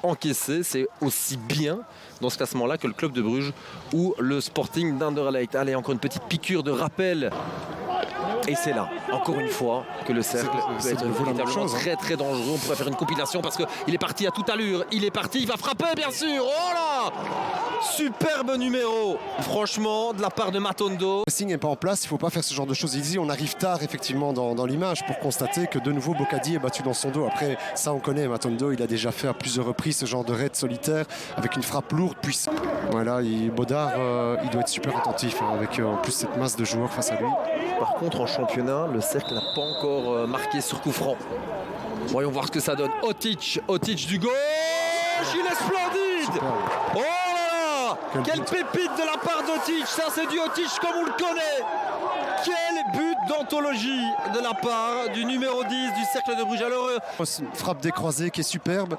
encaissés. C'est aussi bien dans ce classement-là que le club de Bruges ou le Sporting d'Anderlecht. Allez, encore une petite piqûre de rappel. Et c'est là, encore une fois, que le cercle peut être véritablement très très dangereux. On pourrait faire une compilation parce qu'il est parti à toute allure. Il est parti, il va frapper bien sûr. Oh là! Superbe numéro, franchement, de la part de Matondo. Le signe n'est pas en place, il ne faut pas faire ce genre de choses. Ici, on arrive tard effectivement dans l'image pour constater que de nouveau Bocadi est battu dans son dos. Après, ça on connaît, Matondo, il a déjà fait à plusieurs reprises ce genre de raid solitaire avec une frappe lourde, puissante. Voilà, Baudard, il doit être super attentif hein, avec en plus cette masse de joueurs face à lui. Par contre, en championnat, le cercle n'a pas encore marqué sur coup franc. Voyons voir ce que ça donne. Otic du gauche, il est splendide. Super. Oh là là, quelle pépite de la part d'Otic. Ça, c'est du Otic comme on le connaît. Quel but d'anthologie de la part du numéro 10 du cercle de Bruges. Alors, une frappe décroisée qui est superbe.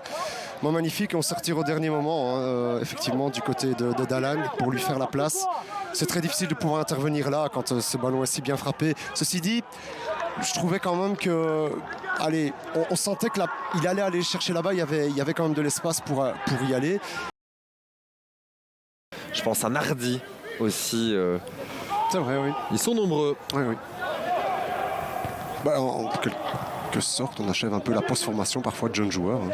Bon, magnifique, on se retire au dernier moment, hein, effectivement, du côté de Dalan pour lui faire la place. C'est très difficile de pouvoir intervenir là quand ce ballon est si bien frappé. Ceci dit, je trouvais quand même que, allez, on sentait qu'il allait aller chercher là-bas. Il y avait quand même de l'espace pour y aller. je pense à Nardi aussi. C'est vrai, oui. Ils sont nombreux. Oui, oui. Bah, en quelque sorte, on achève un peu la post-formation parfois de jeunes joueurs. Hein.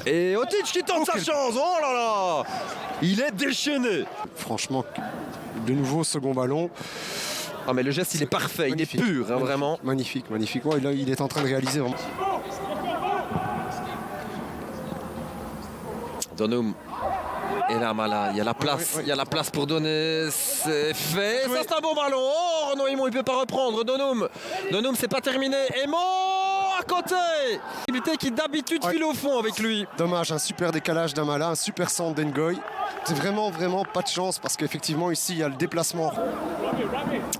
Et Otic qui tente sa chance. Oh là là, il est déchaîné. Franchement, de nouveau second ballon. Ah mais le geste il est parfait, Magnifique. il est pur, hein, Magnifique. vraiment. Magnifique, magnifique. Ouais, là, il est en train de réaliser vraiment. Donum. Et là, Mala, il y a la place, il y a la place pour donner. C'est fait. Ça, c'est un bon ballon. Oh, Renaud Aymon, il ne peut pas reprendre. Donum, c'est pas terminé. Aymon à côté. Possibilité qui d'habitude file au fond avec lui. Dommage, un super décalage d'Amala, un super centre d'Engoy. C'est vraiment pas de chance parce qu'effectivement, ici, il y a le déplacement.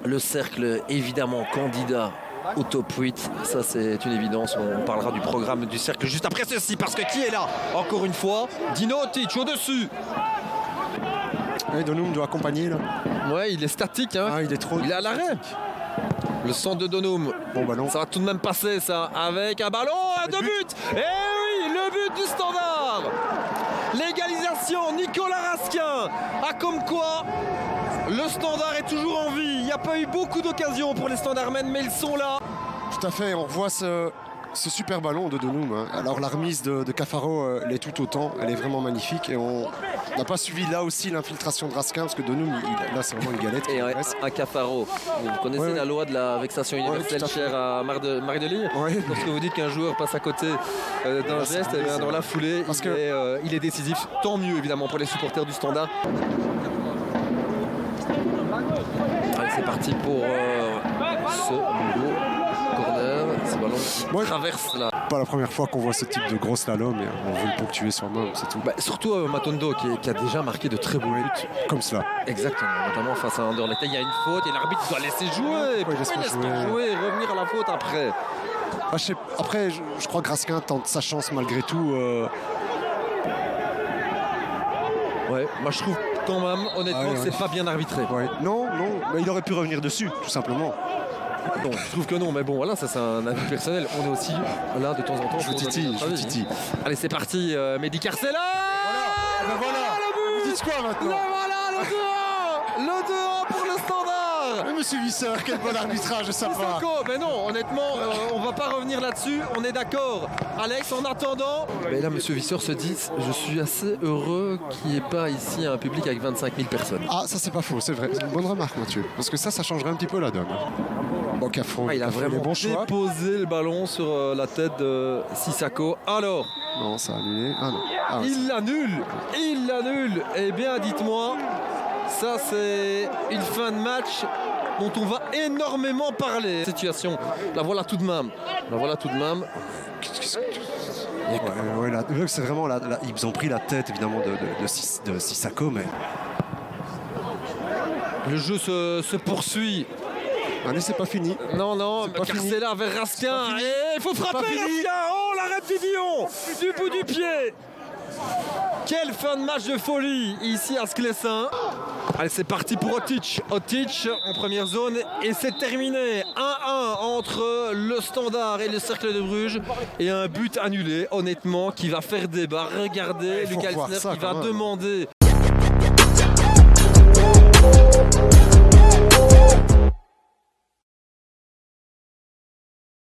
Le cercle, évidemment, candidat au top 8, ça c'est une évidence. On parlera du programme du cercle juste après ceci parce que qui est là? Encore une fois, Dino Otic au-dessus. Et Donum doit accompagner là. Ouais, il est statique, hein. Il est à l'arrêt. Le centre de Donum. Bon ballon. Ça va tout de même passer ça avec un ballon à 2 buts. Et oui, le but du Standard. L'égalisation, Nicolas Raskin. Ah, comme quoi le Standard est toujours en vie. Il n'y a pas eu beaucoup d'occasions pour les Standardmen, mais ils sont là. Tout à fait, on voit ce super ballon de Donum. Hein. Alors la remise de Cafaro, elle est tout autant, elle est vraiment magnifique. Et on n'a pas suivi là aussi l'infiltration de Raskin, parce que Donum, là c'est vraiment une galette. Et un Cafaro. Vous connaissez la loi de la vexation universelle chère à Marie de Lille. Lorsque vous dites qu'un joueur passe à côté d'un geste, dans la foulée, il est décisif. Tant mieux évidemment pour les supporters du Standard. Allez, c'est parti pour ce nouveau corner, ce ballon qui traverse là. Pas la première fois qu'on voit ce type de gros slalom et on veut le ponctuer soi-même, c'est tout. Surtout Matondo qui a déjà marqué de très beaux buts. Comme cela. Exactement, notamment face à Anderlecht. Il y a une faute et l'arbitre doit laisser jouer. Pourquoi il laisse jouer et revenir à la faute après? Après, je crois que Raskin tente sa chance malgré tout. Ouais, moi je trouve quand même, honnêtement, que c'est pas bien arbitré. Ouais. Non, mais il aurait pu revenir dessus, tout simplement. Non, je trouve que non, mais bon, voilà, ça c'est un avis personnel. On est aussi là de temps en temps. Je titille. Allez, c'est parti, Mehdi Carcella. Voilà. Le but. Vous dites quoi maintenant? Voilà, le 2-1 pour le Standard. Mais monsieur Visseur, quel bon arbitrage de sa part. Mais non, honnêtement, on va pas revenir là-dessus, on est d'accord. Alex, en attendant... Mais là, monsieur Visseur se dit, je suis assez heureux qu'il n'y ait pas ici un public avec 25 000 personnes. Ah, ça c'est pas faux, c'est vrai. C'est une bonne remarque, Mathieu. Parce que ça changerait un petit peu la donne. Bon, Cafaro, il a vraiment déposé le ballon sur la tête de Sissako. Alors... Non, ça a annulé. Ah non. Il l'annule. Eh bien, dites-moi, ça c'est une fin de match dont on va énormément parler. Situation, la voilà tout de même. C'est vraiment ils ont pris la tête évidemment de Sissako, mais le jeu se poursuit. Allez, c'est pas fini. Non, Carcella vers Raskin. Et il faut frapper Raskin. Oh, l'arrêt de Didion du bout du pied. Quelle fin de match de folie ici à Sclessin. Allez, c'est parti pour Otic. Otic en première zone et c'est terminé. 1-1 entre le Standard et le Cercle de Bruges et un but annulé, honnêtement, qui va faire débat. Regardez Lucas Elsner qui va demander